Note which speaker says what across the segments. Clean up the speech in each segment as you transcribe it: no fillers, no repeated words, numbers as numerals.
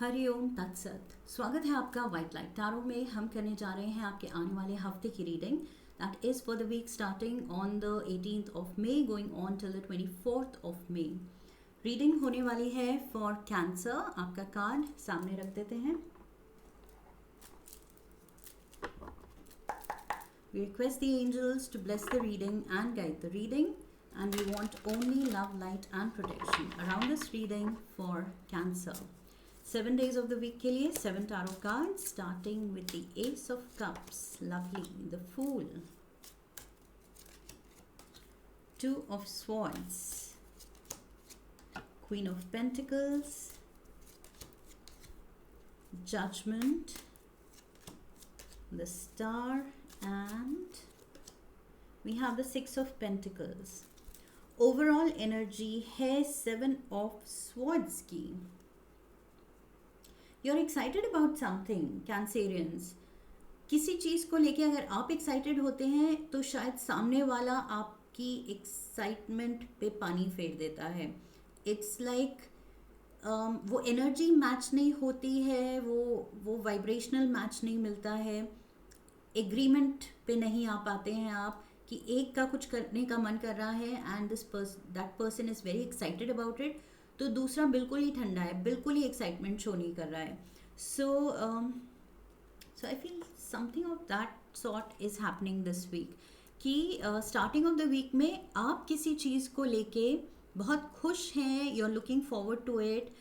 Speaker 1: हरिओम तत्सत। स्वागत है आपका वाइट लाइट टैरो में। हम करने जा रहे हैं आपके आने वाले हफ्ते की reading. That is for the week starting on the 18th of May going on till the 24th of May. Reading होने वाली है फॉर कैंसर। आपका कार्ड सामने रख देते हैं। We request the angels to bless the reading and guide the reading, and we want only love, light and protection around this reading for Cancer. 7 days of the week के लिए 7 tarot cards starting with the Ace of Cups, lovely, the Fool, Two of Swords, Queen of Pentacles, Judgment, the Star, and we have the Six of Pentacles. Overall energy है 7 of Swords की. You're excited about something, Cancerians. किसी चीज़ को लेके अगर आप excited होते हैं तो शायद सामने वाला आपकी एक्साइटमेंट पे पानी फेर देता है. इट्स लाइक वो एनर्जी मैच नहीं होती है, वो वाइब्रेशनल मैच नहीं मिलता है, एग्रीमेंट पे नहीं आ पाते हैं आप कि एक का कुछ करने का मन कर रहा है and that person is very excited about it, तो दूसरा बिल्कुल ही ठंडा है, बिल्कुल ही एक्साइटमेंट शो नहीं कर रहा है. So I feel something of that sort is happening this week कि स्टार्टिंग ऑफ द वीक में आप किसी चीज़ को लेके बहुत खुश हैं, you are looking forward to it,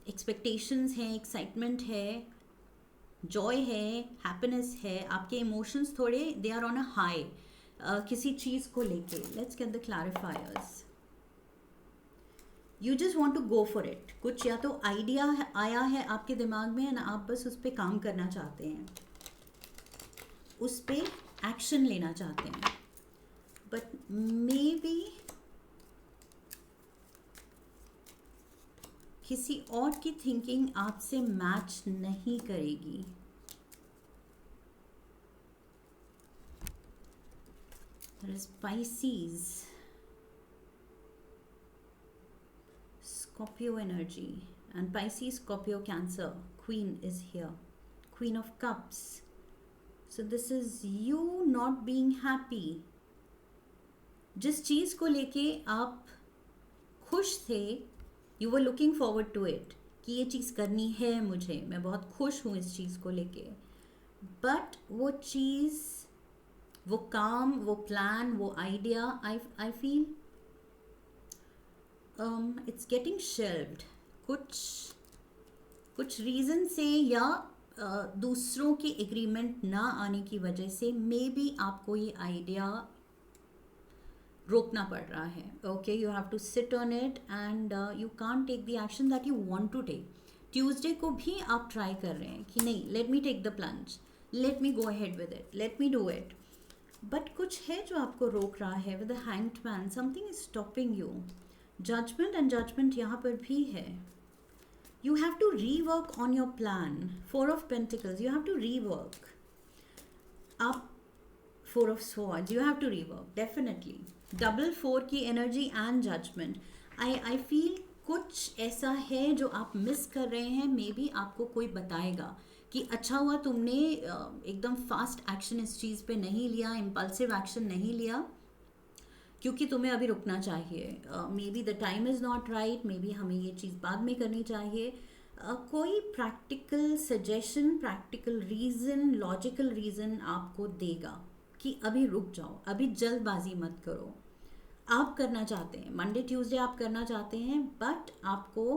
Speaker 1: expectations हैं, एक्साइटमेंट है, जॉय है, हैप्पीनेस है, आपके इमोशंस थोड़े they are on a high किसी चीज़ को लेके. Let's get the clarifiers. You just want to go for it. कुछ या तो आइडिया आया है आपके दिमाग में ना, आप बस उस पर काम करना चाहते हैं, उस पर एक्शन लेना चाहते हैं, बट मे बी किसी और की थिंकिंग आपसे मैच नहीं करेगी. There is Pisces, Scorpio energy, and Pisces, Scorpio, Cancer. Queen is here. Queen of Cups. So this is you not being happy. जिस चीज़ को लेके आप खुश थे, you were looking forward to it कि ये चीज़ करनी है मुझे, मैं बहुत खुश हूँ इस चीज़ को लेके, बट वो चीज़, वो काम, वो प्लान, वो idea, I feel it's getting shelved. कुछ रीज़न से या दूसरों की एग्रीमेंट ना आने की वजह से मे बी आपको ये आइडिया रोकना पड़ रहा है. Okay, you have to sit on it and you can't take the action that you want to take. Tuesday को भी आप ट्राई कर रहे हैं कि नहीं, let me take the plunge, let me go ahead with it, let me do it, but कुछ है जो आपको रोक रहा है. With the hanged man something is stopping you. Judgement and judgement यहाँ पर भी है. You have to rework on your plan. 4 of pentacles, you have to rework. आप 4 of swords, you have to rework definitely. Double 4 की energy and judgement. I feel कुछ ऐसा है जो आप मिस कर रहे हैं. मे बी आपको कोई बताएगा कि अच्छा हुआ तुमने एकदम फास्ट एक्शन इस चीज़ पे नहीं लिया, इम्पल्सिव एक्शन नहीं लिया, क्योंकि तुम्हें अभी रुकना चाहिए. May be the time is not right, may be हमें ये चीज़ बाद में करनी चाहिए. कोई practical suggestion, practical reason, logical reason आपको देगा कि अभी रुक जाओ, अभी जल्दबाजी मत करो. आप करना चाहते हैं, मंडे ट्यूसडे आप करना चाहते हैं, बट आपको,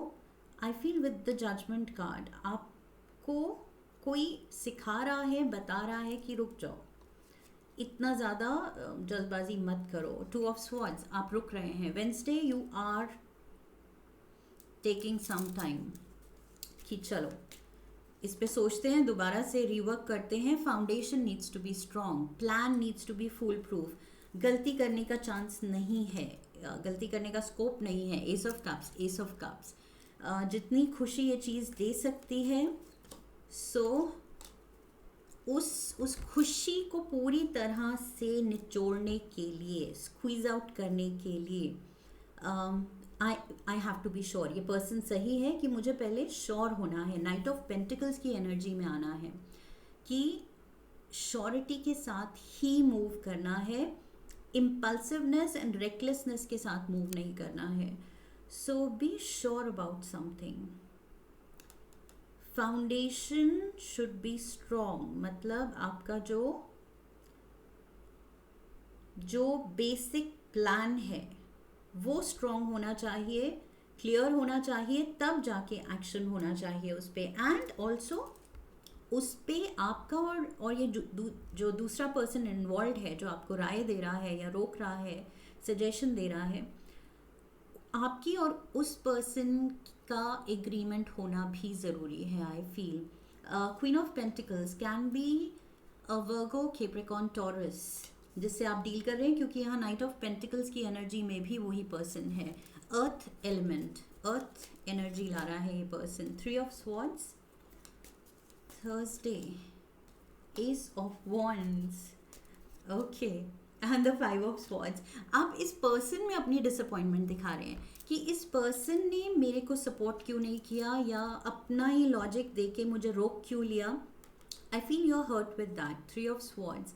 Speaker 1: I feel with the judgement card, आपको कोई सिखा रहा है, बता रहा है कि रुक जाओ, इतना ज़्यादा जल्दबाजी मत करो. 2 ऑफ स्वॉर्ड्स, आप रुक रहे हैं. Wednesday you are taking some time कि चलो इस पे सोचते हैं, दोबारा से रिवर्क करते हैं. Foundation needs to be strong, plan needs to be foolproof. गलती करने का चांस नहीं है, गलती करने का स्कोप नहीं है. S of cups, S of cups, जितनी खुशी ये चीज़ दे सकती है, सो उस खुशी को पूरी तरह से निचोड़ने के लिए, स्क्वीज आउट करने के लिए I I have to be sure, ये पर्सन सही है कि मुझे पहले श्योर होना है. नाइट ऑफ पेंटिकल्स की एनर्जी में आना है कि श्योरिटी के साथ ही मूव करना है, इम्पल्सिवनेस एंड रेकलेसनेस के साथ मूव नहीं करना है. So be sure about something. Foundation should be strong, मतलब आपका जो बेसिक प्लान है वो स्ट्रॉन्ग होना चाहिए, क्लियर होना चाहिए, तब जाके एक्शन होना चाहिए उस पर. एंड ऑल्सो उस पर आपका और ये जो दूसरा पर्सन इन्वॉल्व है, जो आपको राय दे रहा है या रोक रहा है, सजेशन दे रहा है, आपकी और उस पर्सन का एग्रीमेंट होना भी ज़रूरी है. I feel queen of pentacles can be a Virgo, Capricorn, taurus जिससे आप डील कर रहे हैं, क्योंकि यहाँ नाइट ऑफ पेंटिकल्स की एनर्जी में भी वही पर्सन है. अर्थ एलिमेंट, अर्थ एनर्जी ला रहा है ये person. 3 of swords, Thursday, S of wands, okay, and the 5 of swords. आप इस पर्सन में अपनी डिसअपॉइंटमेंट दिखा रहे हैं कि इस पर्सन ने मेरे को सपोर्ट क्यों नहीं किया, या अपना ही लॉजिक दे के मुझे रोक क्यों लिया. I feel you are hurt with that. 3 of swords.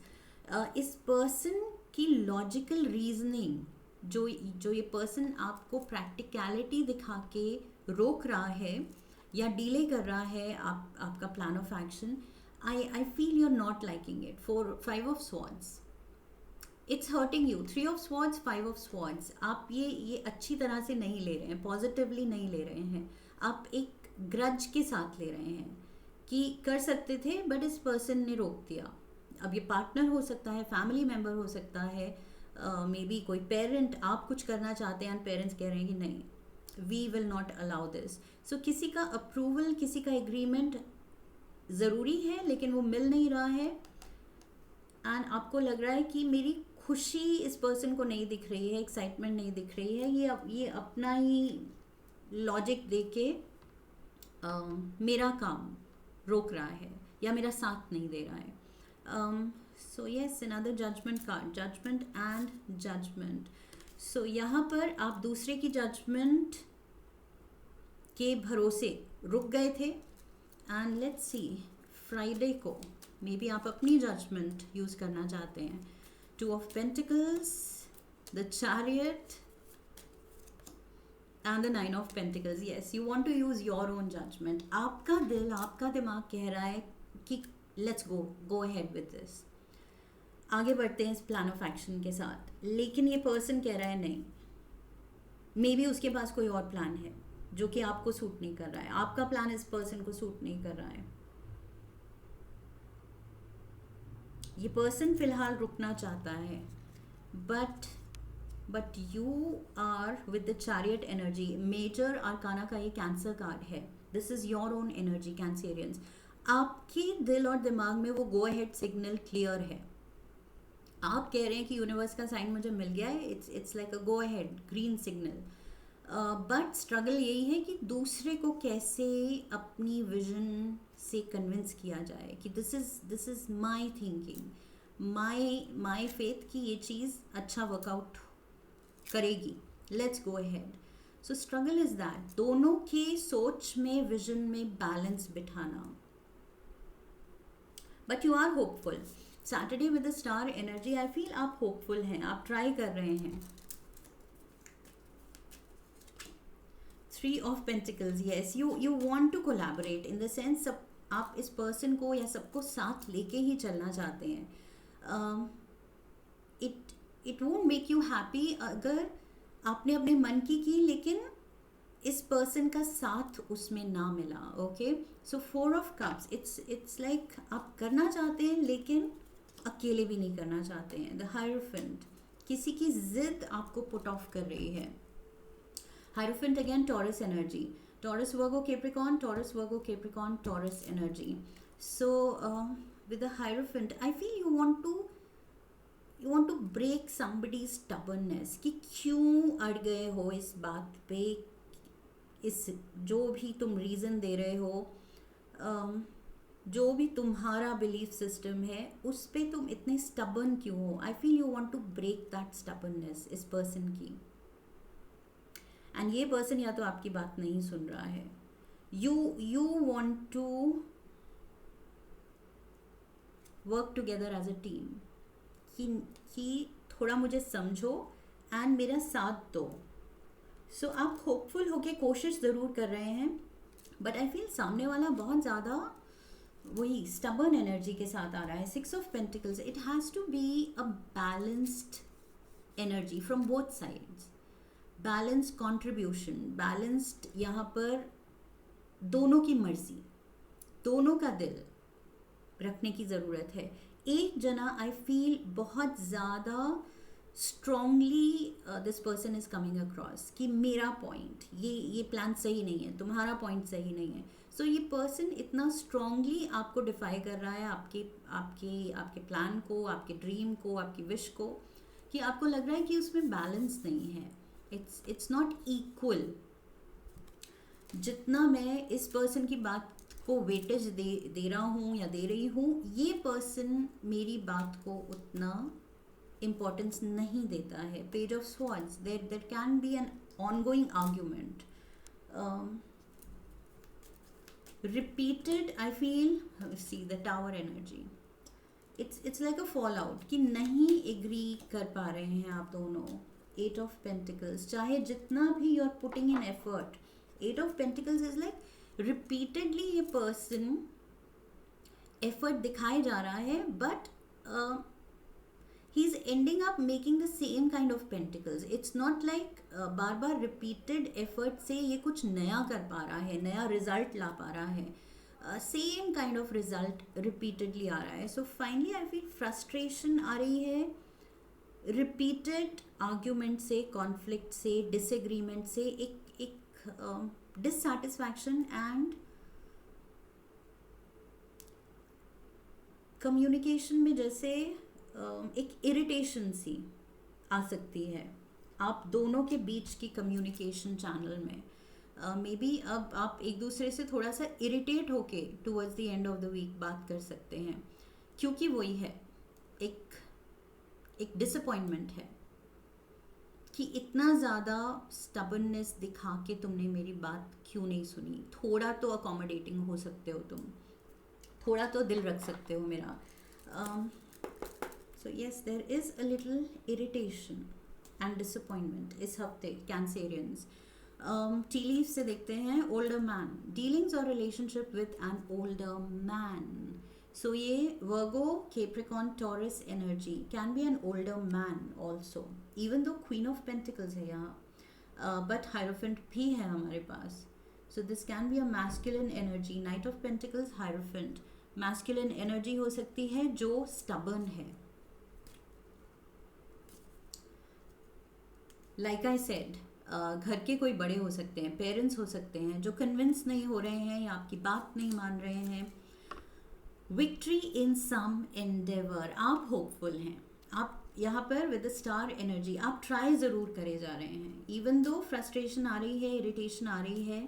Speaker 1: इस पर्सन की लॉजिकल रीजनिंग, जो ये पर्सन आपको प्रैक्टिकलिटी दिखा के रोक रहा है या डिले कर रहा है आपका plan of action, I feel you are not liking it. 5 of swords, it's hurting you. 3 of swords, 5 of swords. आप ये अच्छी तरह से नहीं ले रहे हैं, पॉजिटिवली नहीं ले रहे हैं. आप एक ग्रज के साथ ले रहे हैं कि कर सकते थे बट इस पर्सन ने रोक दिया. अब ये पार्टनर हो सकता है, फैमिली मेम्बर हो सकता है, मे बी कोई पेरेंट. आप कुछ करना चाहते हैं एंड पेरेंट्स कह रहे हैं कि नहीं, we will not allow this. So किसी का अप्रूवल, किसी का एग्रीमेंट ज़रूरी है लेकिन वो मिल नहीं रहा है. एंड आपको लग रहा है कि मेरी खुशी इस पर्सन को नहीं दिख रही है, एक्साइटमेंट नहीं दिख रही है, ये अपना ही लॉजिक दे के मेरा काम रोक रहा है या मेरा साथ नहीं दे रहा है. So yes, another judgment card, judgment and judgment. So यहाँ पर आप दूसरे की जजमेंट के भरोसे रुक गए थे. एंड लेट्स सी फ्राइडे को मे बी आप अपनी जजमेंट यूज करना चाहते हैं. 2 of pentacles, the chariot and the 9 of pentacles. Yes, you want to use your own judgement. आपका दिल, आपका दिमाग कह रहा है कि let's go ahead with this, आगे बढ़ते हैं इस प्लान ऑफ एक्शन के साथ. लेकिन ये पर्सन कह रहा है नहीं, मे बी उसके पास कोई और प्लान है जो कि आपको सूट नहीं कर रहा है, आपका प्लान इस पर्सन को सूट नहीं कर रहा है. ये पर्सन फिलहाल रुकना चाहता है but you are with the chariot energy. Major arcana का ये कैंसर कार्ड है. This is your own energy, cancerians. आपके दिल और दिमाग में वो गो अहेड सिग्नल क्लियर है. आप कह रहे हैं कि यूनिवर्स का साइन मुझे मिल गया है, it's like a go ahead green signal. But struggle यही है कि दूसरे को कैसे अपनी विजन से कन्विंस किया जाए कि this is my thinking, my faith कि ये चीज़ अच्छा वर्कआउट करेगी, let's go ahead. So struggle is that, दोनों के सोच में, विजन में बैलेंस बिठाना. But you are hopeful. Saturday with the star energy, I feel आप होपफुल हैं, आप ट्राई कर रहे हैं. 3 of pentacles. Yes, you want to collaborate in the sense आप इस पर्सन को या सबको साथ लेके ही चलना चाहते हैं. It won't make you happy अगर आपने अपने मन की लेकिन इस पर्सन का साथ उसमें ना मिला. Okay, so 4 of cups, it's like आप करना चाहते हैं लेकिन अकेले भी नहीं करना चाहते हैं. द हायरोफेंट, किसी की जिद आपको पुट ऑफ कर रही है. Hierophant again Taurus energy, Taurus Virgo Capricorn, Taurus Virgo Capricorn, Taurus energy. So with the hierophant I feel you want to break somebody stubbornness कि क्यों अड़ गए हो इस बात पे, इस जो भी तुम रीज़न दे रहे हो, जो भी तुम्हारा बिलीफ सिस्टम है उस पे तुम इतने स्टबर्न क्यों हो. I feel you want to break that stubbornness इस पर्सन की. एंड ये पर्सन या तो आपकी बात नहीं सुन रहा है. You want to work together as a team, कि थोड़ा मुझे समझो एंड मेरा साथ दो. सो आप होपफुल होके कोशिश ज़रूर कर रहे हैं, बट आई फील सामने वाला बहुत ज़्यादा वही स्टबर्न एनर्जी के साथ आ रहा है. 6 of pentacles, it has to be a balanced energy from both sides. Balance contribution, balanced यहाँ पर दोनों की मर्जी, दोनों का दिल रखने की ज़रूरत है. एक जना आई फील बहुत ज़्यादा strongly this person is coming across कि मेरा पॉइंट, ये प्लान सही नहीं है, तुम्हारा पॉइंट सही नहीं है. सो ये पर्सन इतना स्ट्रॉन्गली आपको डिफाई कर रहा है, आपके आपके आपके प्लान को, आपके ड्रीम को, आपकी विश को, कि आपको लग रहा है कि उसमें बैलेंस नहीं है. It's not equal. जितना मैं इस पर्सन की बात को वेटेज दे रहा हूँ या दे रही हूँ, ये पर्सन मेरी बात को उतना इम्पोर्टेंस नहीं देता है. Page of swords, there can be an ongoing argument. Repeated I feel, see the tower energy, it's like a fall out कि नहीं एग्री कर पा रहे हैं आप दोनों. 8 ऑफ पेंटिकल्स, चाहे जितना भी you are putting in effort, 8 of pentacles is like repeatedly ये पर्सन एफर्ट दिखाए जा रहा है, but he is ending up making the same kind of pentacles. It's not like bar bar repeated effort से ये कुछ नया कर पा रहा है, नया result ला पा रहा है. Same kind of result repeatedly आ रहा है. So finally I feel frustration आ रही है repeated argument से, conflict से, disagreement से, एक dissatisfaction and communication में जैसे एक इरिटेशन सी आ सकती है आप दोनों के बीच की कम्युनिकेशन चैनल में. मे बी अब आप एक दूसरे से थोड़ा सा इरिटेट होके towards the end of the week बात कर सकते हैं, क्योंकि वही है एक डिसअपॉइंटमेंट है कि इतना ज़्यादा स्टबर्ननेस दिखा के तुमने मेरी बात क्यों नहीं सुनी. थोड़ा तो अकोमोडेटिंग हो सकते हो तुम, थोड़ा तो दिल रख सकते हो मेरा. So yes, there is a little irritation and disappointment इस हफ्ते कैंसेरियंस. टी लीफ से देखते हैं older man, dealings or relationship with an older man. So ये Virgo, Capricorn, Taurus energy can be an older man also, even though Queen of Pentacles है यहाँ, but Hierophant भी है हमारे पास. So this can be a masculine energy. Knight of Pentacles, Hierophant, masculine energy हो सकती है जो stubborn है. लाइक आई सेड, घर के कोई बड़े हो सकते हैं, पेरेंट्स हो सकते हैं जो कन्विंस नहीं हो रहे हैं या आपकी बात नहीं मान रहे हैं. विक्ट्री इन सम एंडेवर, आप होपफुल हैं. आप यहाँ पर विद द स्टार एनर्जी आप ट्राई ज़रूर करे जा रहे हैं, इवन दो फ्रस्ट्रेशन आ रही है, इरिटेशन आ रही है,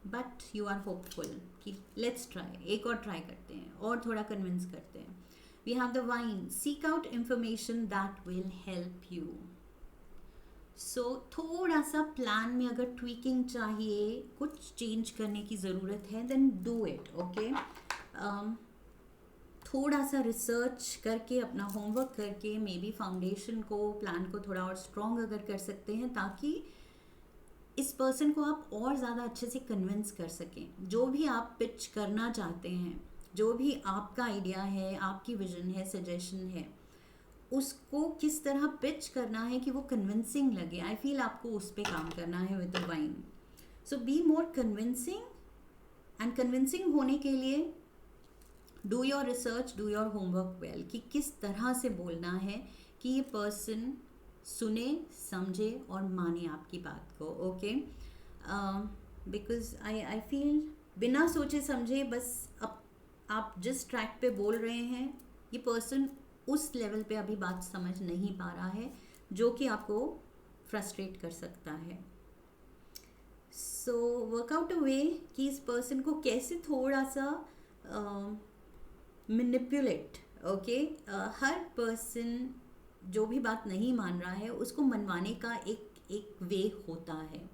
Speaker 1: बट यू आर होपफुल कि लेट्स ट्राई, एक और ट्राई करते हैं और थोड़ा कन्विंस करते हैं. We have the vine, seek out information that will help you. So थोड़ा सा प्लान में अगर ट्वीकिंग चाहिए, कुछ चेंज करने की ज़रूरत है, then do it, okay? थोड़ा सा रिसर्च करके, अपना होमवर्क करके, मे बी फाउंडेशन को, प्लान को थोड़ा और स्ट्रॉन्ग अगर कर सकते हैं, ताकि इस पर्सन को आप और ज़्यादा अच्छे से कन्विंस कर सकें. जो भी आप पिच करना चाहते हैं, जो भी आपका आइडिया है, आपकी विजन है, सजेशन है, उसको किस तरह पिच करना है कि वो कन्विंसिंग लगे. आई फील आपको उस पर काम करना है with the wine. So be more convincing, and convincing होने के लिए do your research, do your homework well, कि किस तरह से बोलना है कि ये पर्सन सुने, समझे और माने आपकी बात को. ओके, बिकॉज आई फील बिना सोचे समझे बस आप जिस ट्रैक पे बोल रहे हैं, ये पर्सन उस लेवल पे अभी बात समझ नहीं पा रहा है, जो कि आपको फ्रस्ट्रेट कर सकता है. सो वर्कआउट अ वे कि इस पर्सन को कैसे थोड़ा सा मैनिपुलेट. ओके, हर पर्सन जो भी बात नहीं मान रहा है उसको मनवाने का एक एक वे होता है.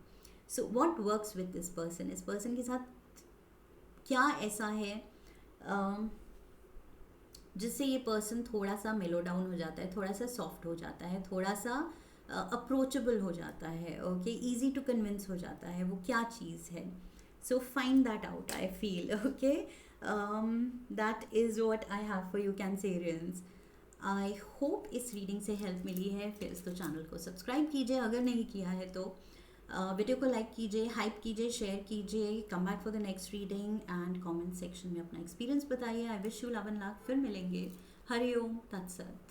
Speaker 1: So what works with this person, इस पर्सन के साथ क्या ऐसा है जिससे ये पर्सन थोड़ा सा मेलो डाउन हो जाता है, थोड़ा सा सॉफ्ट हो जाता है, थोड़ा सा अप्रोचेबल हो जाता है, ओके, इजी टू कन्विंस हो जाता है, वो क्या चीज़ है. So find that out, I feel, okay. That is what I have for you Cancerians. I hope इस रीडिंग से हेल्प मिली है. फिर तो चैनल को सब्सक्राइब कीजिए अगर नहीं किया है तो, वीडियो को लाइक कीजिए, हाइप कीजिए, शेयर कीजिए. Come back for the next reading and comment section में अपना एक्सपीरियंस बताइए. I wish you love and luck. फिर मिलेंगे. हरिओम तत्सत.